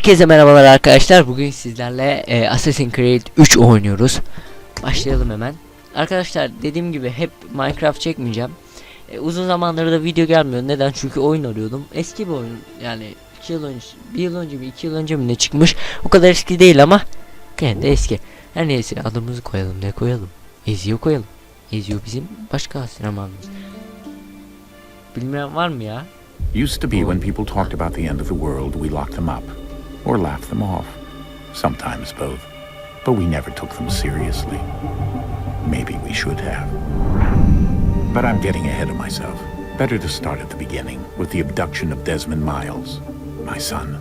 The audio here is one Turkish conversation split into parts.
Herkese merhabalar arkadaşlar. Bugün sizlerle Assassin's Creed 3 oynuyoruz. Başlayalım hemen. Arkadaşlar dediğim gibi hep Minecraft çekmeyeceğim. Uzun zamandır da video gelmiyor. Neden? Çünkü oyun arıyordum. Eski bir oyun. Yani 2 yıl önce, 1 yıl önce mi 2 yıl önce mi ne çıkmış. O kadar eski değil ama gene de eski. Her neyse adımızı koyalım. Ne koyalım? Ezio koyalım. Ezio bizim başka sinemamız. Bilmeyen var mı ya? Used to be when people talked about the end of the world, we locked them up. Or laughed them off. Sometimes both. But we never took them seriously. Maybe we should have. But I'm getting ahead of myself. Better to start at the beginning, with the abduction of Desmond Miles, my son.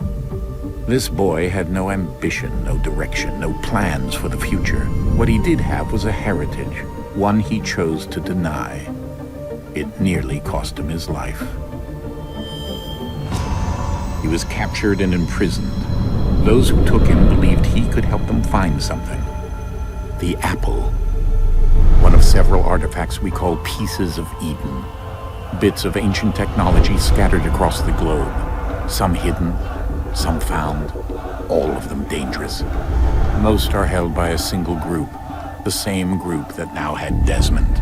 This boy had no ambition, no direction, no plans for the future. What he did have was a heritage, one he chose to deny. It nearly cost him his life. He was captured and imprisoned. Those who took him believed he could help them find something. The apple. One of several artifacts we call pieces of Eden. Bits of ancient technology scattered across the globe. Some hidden, some found, all of them dangerous. Most are held by a single group, the same group that now had Desmond.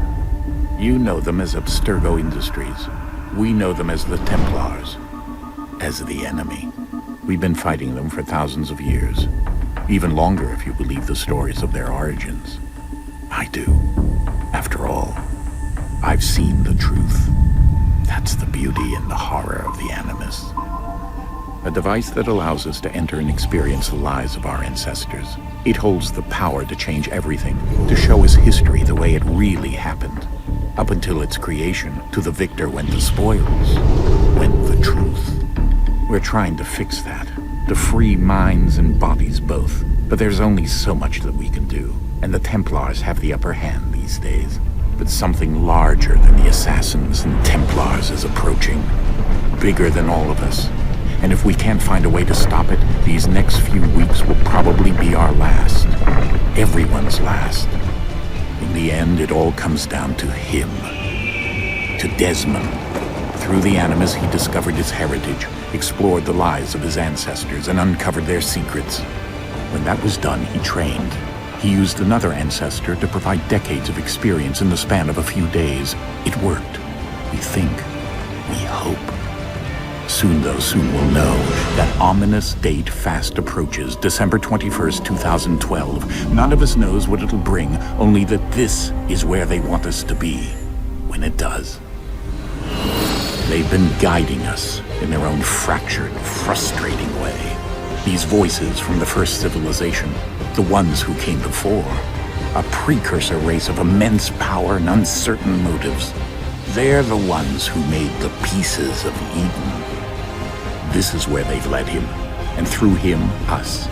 You know them as Abstergo Industries. We know them as the Templars. As the enemy. We've been fighting them for thousands of years. Even longer if you believe the stories of their origins. I do. After all, I've seen the truth. That's the beauty and the horror of the Animus. A device that allows us to enter and experience the lives of our ancestors. It holds the power to change everything, to show us history the way it really happened. Up until its creation, to the victor went the spoils, went the truth. We're trying to fix that, to free minds and bodies both. But there's only so much that we can do, and the Templars have the upper hand these days. But something larger than the Assassins and Templars is approaching, bigger than all of us. And if we can't find a way to stop it, these next few weeks will probably be our last. Everyone's last. In the end, it all comes down to him. To Desmond. Through the Animus, he discovered his heritage, explored the lives of his ancestors, and uncovered their secrets. When that was done, he trained. He used another ancestor to provide decades of experience in the span of a few days. It worked. We think. We hope. Soon, though, soon we'll know. That ominous date fast approaches, December 21st, 2012. None of us knows what it'll bring, only that this is where they want us to be. When it does. They've been guiding us in their own fractured, frustrating way. These voices from the first civilization, the ones who came before, a precursor race of immense power and uncertain motives. They're the ones who made the pieces of Eden. This is where they've led him, and through him, us.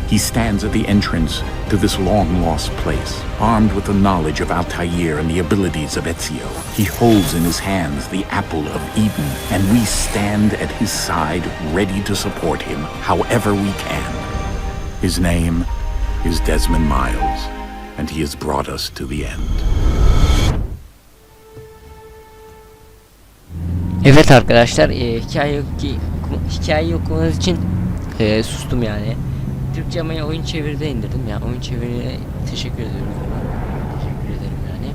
He stands at the entrance to this long-lost place, armed with the knowledge of Altair and the abilities of Ezio. He holds in his hands the apple of Eden, and we stand at his side, ready to support him however we can. His name is Desmond Miles, and he has brought us to the end. Evet arkadaşlar, hikayeyi okumanız için sustum yani. Türkçe'ye oyun çeviride indirdim yani oyun çeviriye teşekkür ediyorum. Teşekkür ederim yani.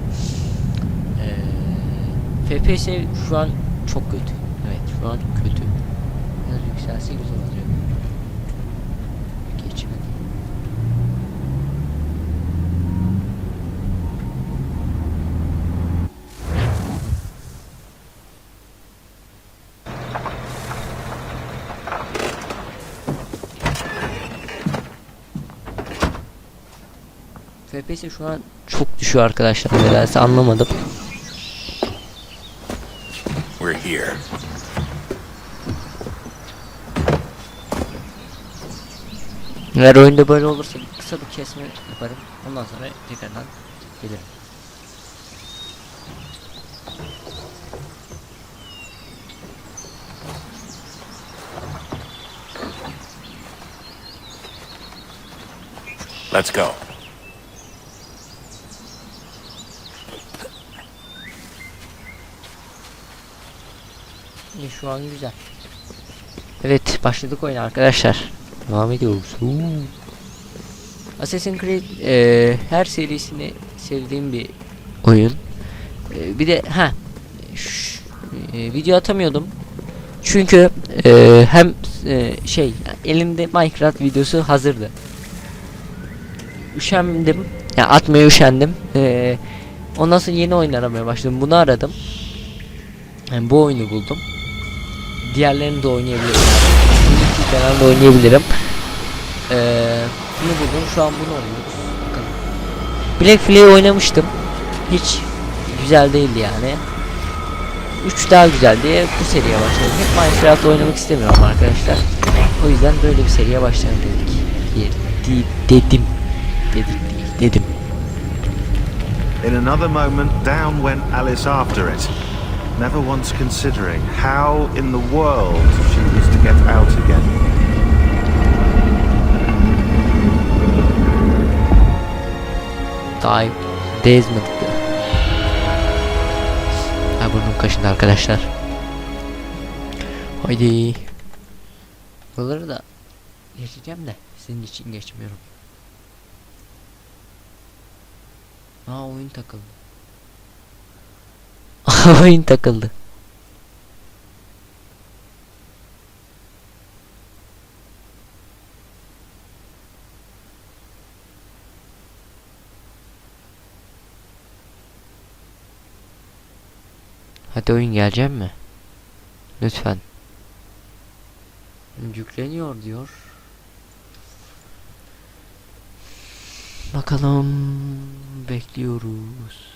FPS şu an çok kötü. Evet şu an kötü. Biraz yükselse güzel olacak. Geçmedi. FPS şu an çok düşüyor arkadaşlar. Nedense anlamadım. We're here. Eğer oyunda böyle olursa kısa bir kesme yaparım. Ondan sonra tekrardan gelirim. Let's go. Şu an güzel. Evet başladık oyuna arkadaşlar. Devam ediyoruz. Assassin's Creed her serisini sevdiğim bir oyun. Bir de video atamıyordum. Çünkü hem elimde Minecraft videosu hazırdı. Üşendim. Yani atmaya üşendim. Ondan sonra yeni oyun aramaya başladım. Bunu aradım. Yani bu oyunu buldum. Diğerlerini de oynayabilirim. Ben de oynayabilirim. Bunu buldum. Şu an bunu oynuyoruz. Bakalım. Black Flag'i oynamıştım. Hiç güzel değildi yani. 3 daha güzel diye bu seriye başladım. Hep Minecraft oynamak istemiyorum arkadaşlar. O yüzden böyle bir seriye başlayalım dedik. Dedim. In another moment, down went Alice after it, never once considering how in the world she was to get out again. Desmond'dı. Burnum kaşındı arkadaşlar. Haydi. Buraları da geçeceğim de senin için geçmiyorum. Oyun takıldı. Oyun takıldı. Hadi oyun gelecek mi? Lütfen. Yükleniyor diyor. Bakalım, bekliyoruz.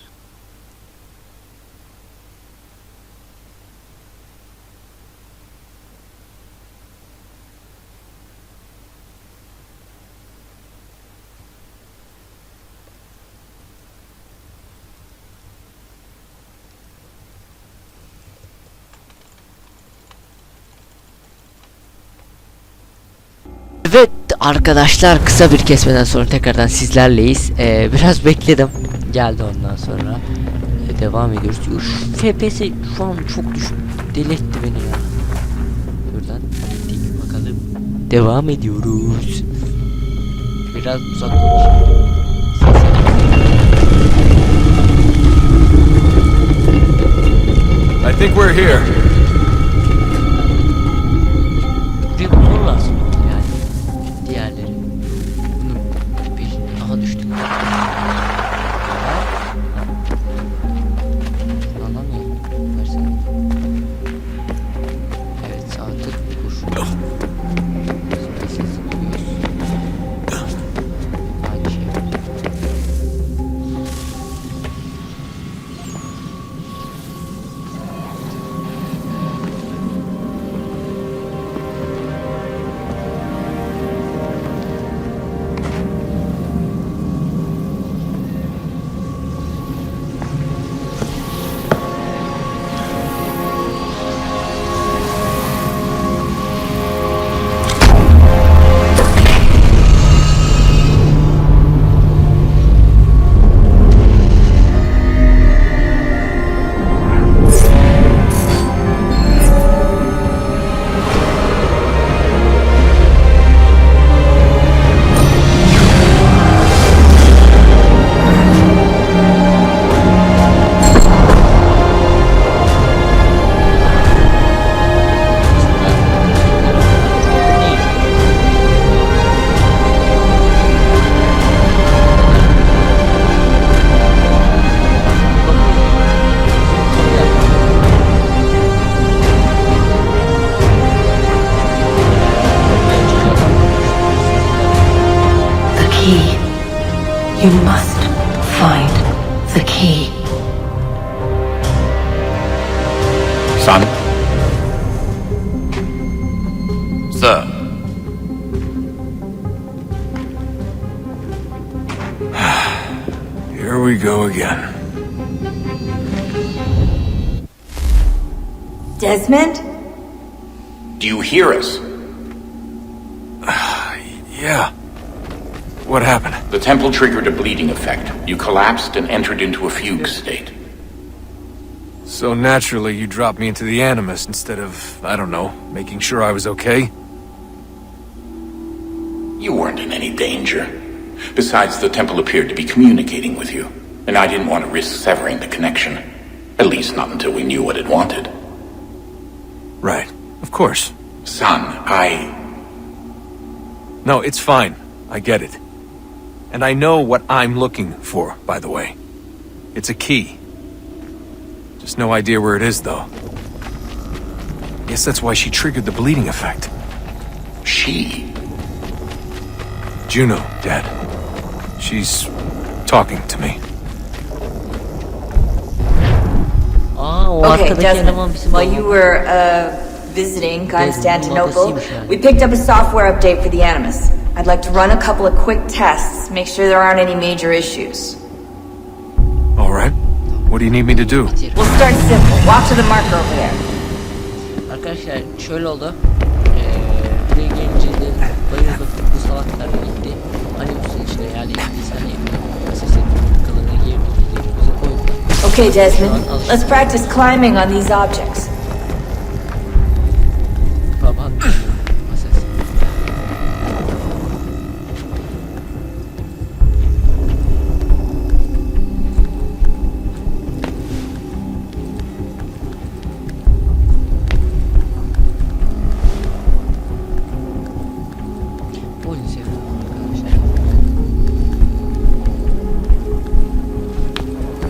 Evet arkadaşlar, kısa bir kesmeden sonra tekrardan sizlerleyiz. Biraz bekledim. Geldi ondan sonra. Devam ediyoruz. Şu FPS şu an çok düşük. Deli etti beni ya. Şuradan gittik bakalım. Devam ediyoruz. Biraz uzak konuşalım. I think we're here. Bir bulurlar yani. Diğerleri. Bunun peşinde. Aha düştük. Anlamıyorum. Versene. Evet, sağ tık kuş. Sessiz duyuyoruz. Aynı şey. You must find the key. Son, Sir. Here we go again. Desmond? do you hear us? Yeah. What happened? The temple triggered a bleeding effect. You collapsed and entered into a fugue state. So naturally you dropped me into the Animus instead of, I don't know, making sure I was okay? You weren't in any danger. Besides, the temple appeared to be communicating with you, and I didn't want to risk severing the connection. At least not until we knew what it wanted. Right. Of course. Son, No, it's fine. I get it. And I know what I'm looking for, by the way. It's a key. Just no idea where it is, though. Guess that's why she triggered the bleeding effect. She? Juno, Dad. She's talking to me. O Okay, arkadaki eleman Desmond, bizim while oğlum. you were visiting Constantinople, odasıymış yani. we picked up a software update for the Animus. I'd like to run a couple of quick tests, make sure there aren't any major issues. All right. What do you need me to do? We'll start simple. Walk to the marker over there. Arkadaşlar şöyle oldu. Buraya gelince de bayıldım. Bu salaklar gitti. Animus'un işte yani insan evine Assassin kılığına girdiğimizi koydular. Okay, Desmond, let's practice climbing on these objects. Baban Assassin. Oyun seviyorum arkadaşlar.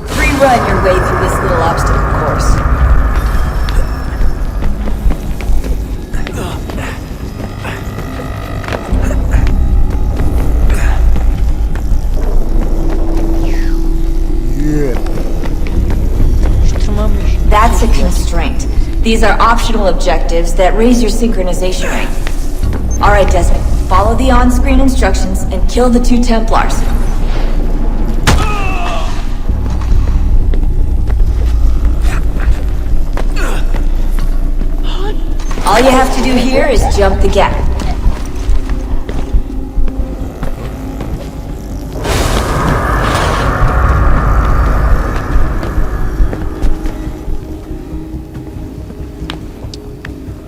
Free run your way through this little obstacle course. Şu tırmanmış. That's a constraint. These are optional objectives that raise your synchronization rate. Alright, Desmond, follow the on-screen instructions and kill the 2 Templars. All you have to do here is jump the gap.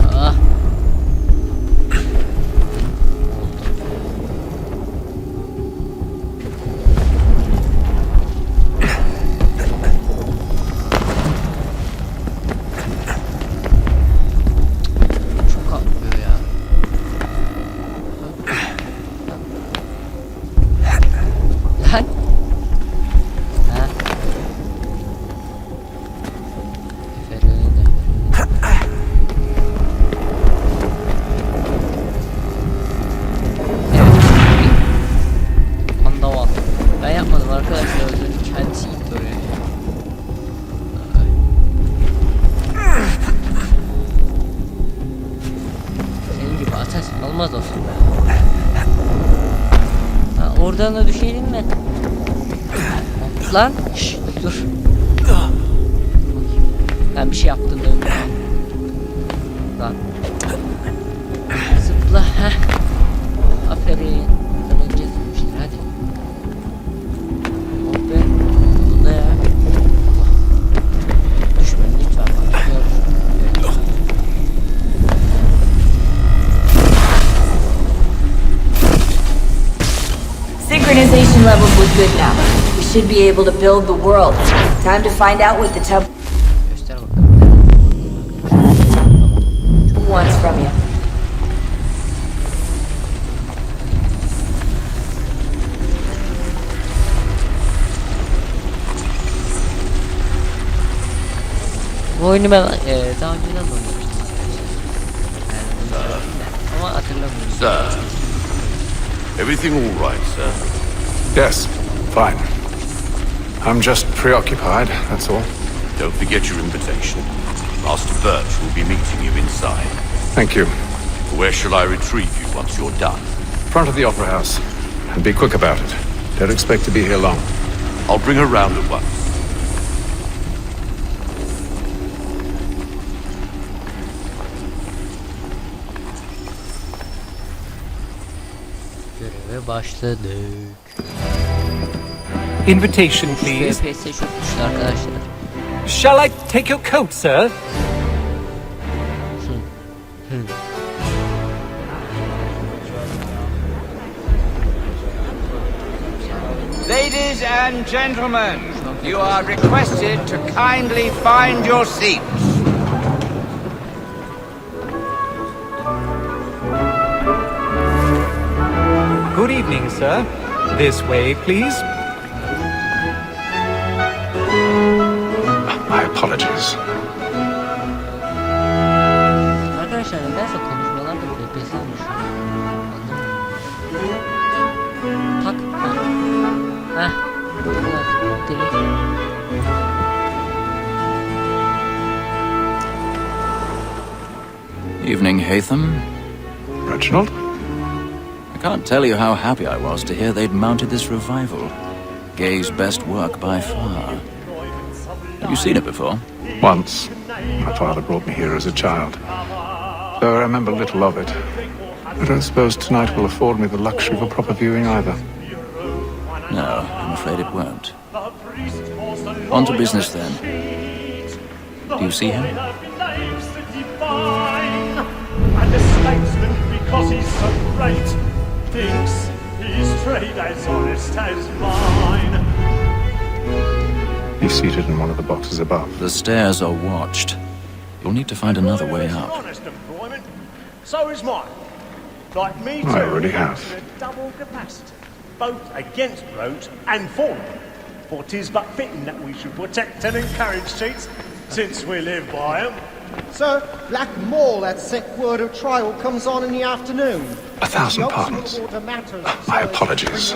Ah. Çok kalkmıyor ya. Lan. Ha. Efendim de. Panda var. Ben yapmadım arkadaşlar, öldürdüm, kendisi gitti oraya. Senin gibi Assassin olmaz olsun be. Ha, oradan da düşelim mi? Lan şşş, dur. Ben bir şey yaptım da. Lan. Zıpla. Heh. Aferin. Sana gezmiştir, hadi. Hop be. Bunda ya. Allah. Düşme lütfen bana. Evet. Synchronization levels look good now. We should be able to build the world. Time to find out what the temple Göster bakalım. wants from you. Bu oyunu ben daha önceden de oynamıştım arkadaşlar. Ama hatırlamıyorum. Sir, everything all right, sir? Yes, fine. I'm just preoccupied, that's all. Don't forget your invitation. Master Birch will be meeting you inside. Thank you. Where shall I retrieve you once you're done? Front of the Opera House. And be quick about it. Don't expect to be here long. I'll bring her round at once. Göreve başladık. Invitation, please. FPS çok güçlü arkadaşlar. Shall I take your coat, sir? Ladies and gentlemen, you are requested to kindly find your seats. Good evening, sir. This way, please. My apologies. Arkadaşlar nedense konuşmalar da depresyon düşüyor. Anlamadım. Tak. Heh. Evening, Haytham. Reginald? I can't tell you how happy I was to hear they'd mounted this revival. Gay's best work by far. Have you seen it before? Once. My father brought me here as a child. Though I remember little of it. I don't suppose tonight will afford me the luxury of a proper viewing either. No, I'm afraid it won't. On to business then. Do you see him? And the statesman, because he's so great, thinks his trade as honest as mine. He's seated in one of the boxes above. The stairs are watched. You'll need to find another way up. Honest employment. So is mine. Like me too. I already have. In a double capacity, both against roads and for them. For 'tis but fitting that we should protect and encourage cheats, since we live by 'em. Sir, Black Mall, that sick word of trial comes on in the afternoon. 1,000 pardons. My apologies.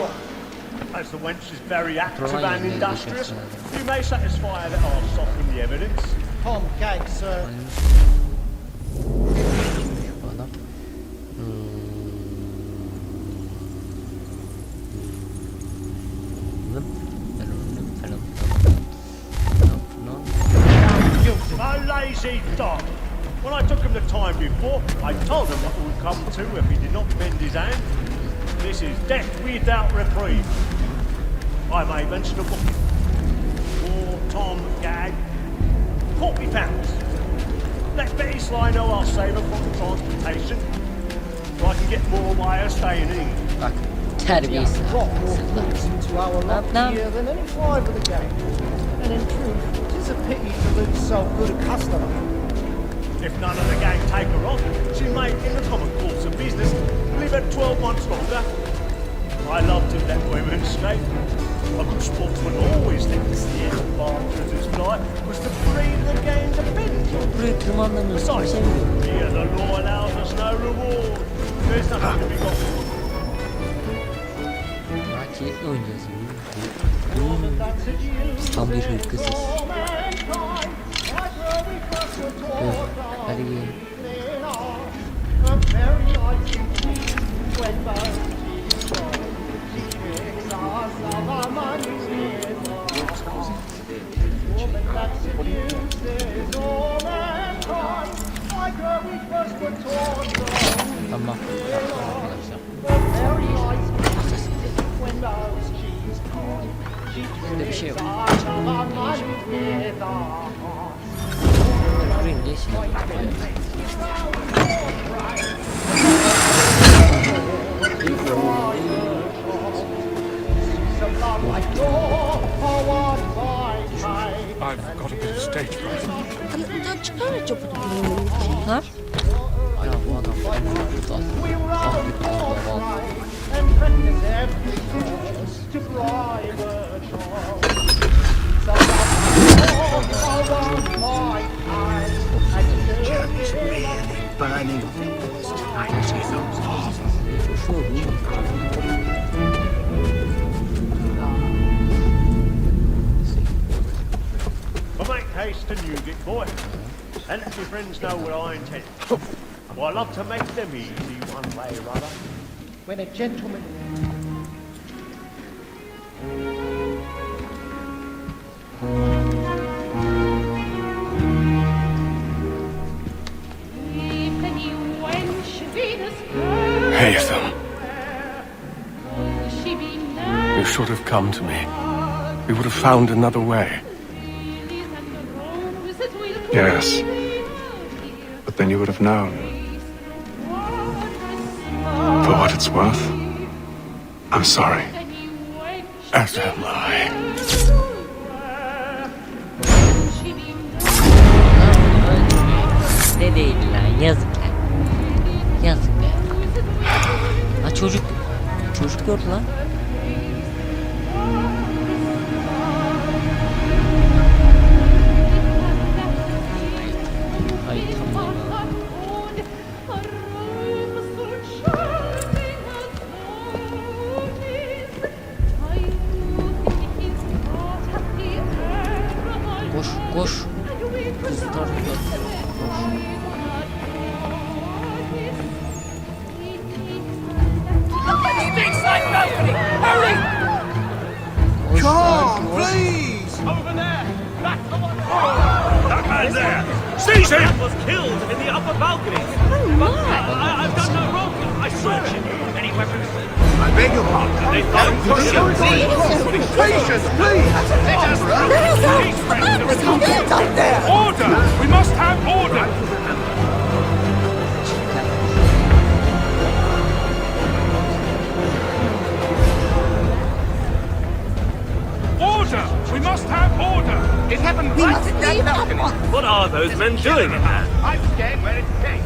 As the wench is very active and industrious, you may satisfy that I'll soften the evidence. Tom Gag, sir. A lazy dog. When I took him the time before, I told him what would come to if he did not bend his hand. This is death without reprieve. I may mention a book. For Tom Gag. £40. Let Betty Sly know I'll save her from transportation. So I can get more by her staying in. Bak terbiyesiz. Drop more boots into our lot here than any five of the game. And in truth, it is a pity to lose so good a customer. If none of the gang take her on, she may, in the common course of business, live at 12 months longer. I love to let women skate. A good sportsman always thinks the end of Barters' life was to breed the game to binge. Besides, here the law allows us no reward. There's nothing to be got. Kilitli oynayacağız. Tam bir hırkısız. Hadi gidelim. Tamam. Burada bir şey yok. Burayı geçin. I've got a bit of stage fright. Ha? Ya bu adam tam bir adam. Burning tonight, But make haste and use it, boy. And let your friends know what I intend. Well, I love to make them easy one way or other. When a gentleman... Haytham. You should have come to me. We would have found another way. Yes. But then you would have known. For what it's worth, I'm sorry. As am I. Ne değil lan, yazık lan. Yazık be. Ha çocuk gördü lan. Ay tamam. Koş. Kızlar koş. Come, please! Over there! That man there! Seize him! Was killed in the upper balcony. I've done no wrong. I swear it. Any weapons? I beg your pardon. They thought Patience, please! Order! We must have order! Order! We must have order! It happened right at that balcony. What are those men doing in there? I'm scared where it's safe.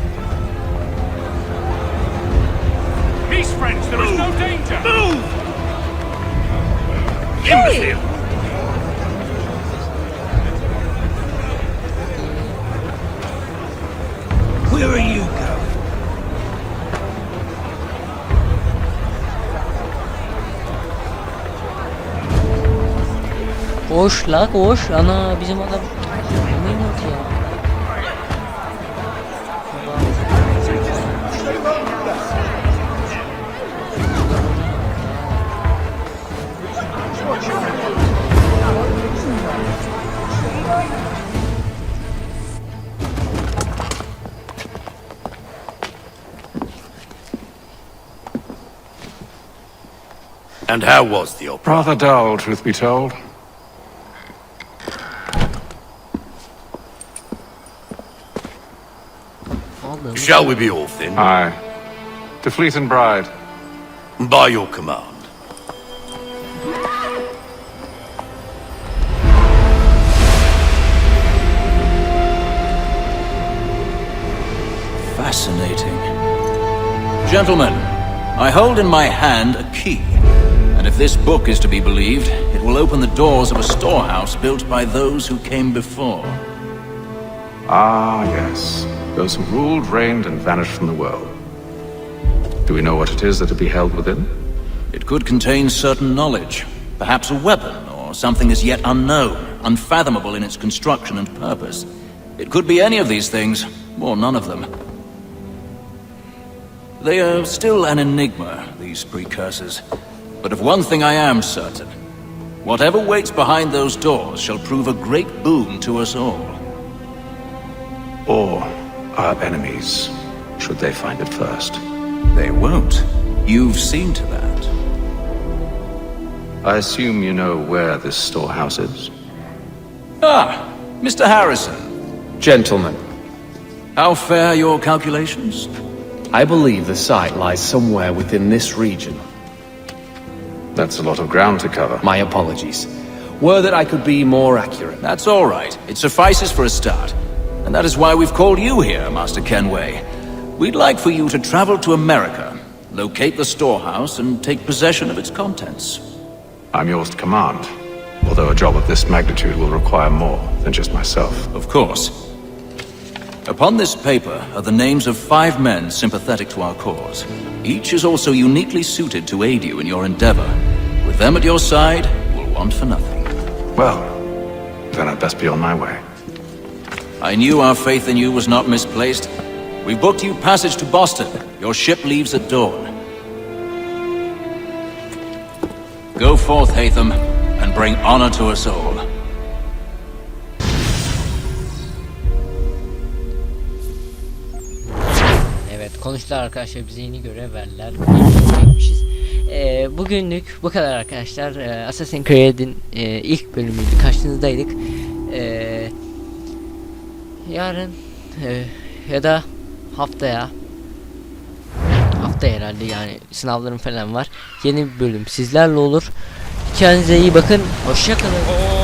Peace, friends, there is no danger! Move! Imbecile! Where are you going? Koş la koş. Ana bizim adam. Ne ya? And how was the opera? Rather dull, truth be told. Shall we be off then? Aye. To Fleet and Bride. By your command. Fascinating. Gentlemen, I hold in my hand a key. And if this book is to be believed, it will open the doors of a storehouse built by those who came before. Ah, yes. Those who ruled, reigned, and vanished from the world. Do we know what it is that will be held within? It could contain certain knowledge, perhaps a weapon, or something as yet unknown, unfathomable in its construction and purpose. It could be any of these things, or none of them. They are still an enigma, these precursors. But of one thing I am certain. Whatever waits behind those doors shall prove a great boon to us all. Or our enemies, should they find it first. They won't. You've seen to that. I assume you know where this storehouse is? Ah, Mr. Harrison. Gentlemen, How fare your calculations? I believe the site lies somewhere within this region. That's a lot of ground to cover. My apologies. Were that I could be more accurate. That's all right. It suffices for a start. And that is why we've called you here, Master Kenway. We'd like for you to travel to America, locate the storehouse, and take possession of its contents. I'm yours to command, although a job of this magnitude will require more than just myself. Of course. Upon this paper are the names of 5 men sympathetic to our cause. Each is also uniquely suited to aid you in your endeavor. With them at your side, you'll want for nothing. Well, then I'd best be on my way. I knew our faith in you was not misplaced. We booked you passage to Boston. Your ship leaves at dawn. Go forth, Hatham, and bring honor to us all. Evet, konuştular arkadaşlar, bize yeni görev verdiler. Çekmişiz. Bugünlük bu kadar arkadaşlar. Assassin's Creed'in ilk bölümüydü, karşınızdaydık. Yarın ya da haftaya herhalde, yani sınavlarım falan var. Yeni bir bölüm sizlerle olur. Kendinize iyi bakın. Hoşça kalın.